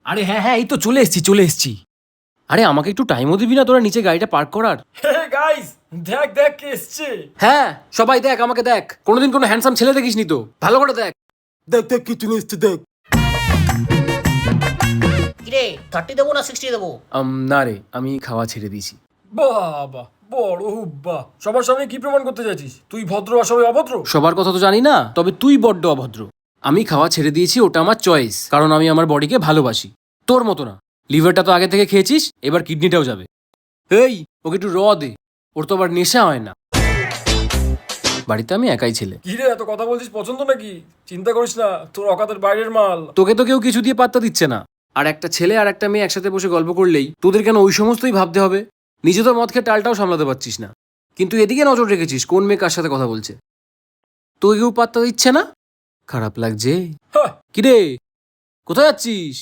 আরে হ্যাঁ হ্যাঁ, এই তো চলে এসেছি। আরে আমাকে একটু টাইমও দিবি না তোরা নিচে গাড়িটা পার্ক করার? হে গাইস, দেখ দেখ কে এসছে। হ্যাঁ সবাই দেখ, আমাকে দেখ। কোনোদিন কোনো হ্যান্ডসাম ছেলে দেখিসনি তো, ভালো করে দেখ। দেখ দেখ কি চলে এসছে দেখ। কিরে 30 দেবো না 60 দেবো? না রে, আমি খাওয়া ছেড়ে দিয়েছি। বাবা বড় হুব্বা, সবার সামনে কি প্রমাণ করতে যাচ্ছিস? তুই ভদ্র আর সবাই অভদ্র? সবার কথা তো জানি না, তবে তুই বড্ড অভদ্র। আমি খাওয়া ছেড়ে দিয়েছি, ওটা আমার চয়েস, কারণ আমি আমার বডিকে ভালোবাসি। তোর মতো না। লিভারটা তো আগে থেকে খেয়েছিস, এবার কিডনিটাও যাবে। এই ওকে একটু দে, ওর তো আবার নেশা হয় না। বাড়িতে আমি একাই ছেলে। কি রে, এত কথা বলছিস পছন্দ নাকি? চিন্তা করিস না, তোর অকাতের বাইরের মাল। তোকে তো কেউ কিছু দিয়ে পাত্তা দিচ্ছে না। আর একটা ছেলে আর একটা মেয়ে একসাথে বসে গল্প করলেই তোদের কেন ওই সমস্তই ভাবতে হবে? নিজে তো মদ খেয়ে টালটাও সামলাতে পারছিস না, কিন্তু এদিকে নজর রেখেছিস কোন মেয়ে কার সাথে কথা বলছে। তোকে কেউ পাত্তা দিচ্ছে না, খারাপ লাগছে। হ্যাঁ। কিরে, কোথায় যাচ্ছিস?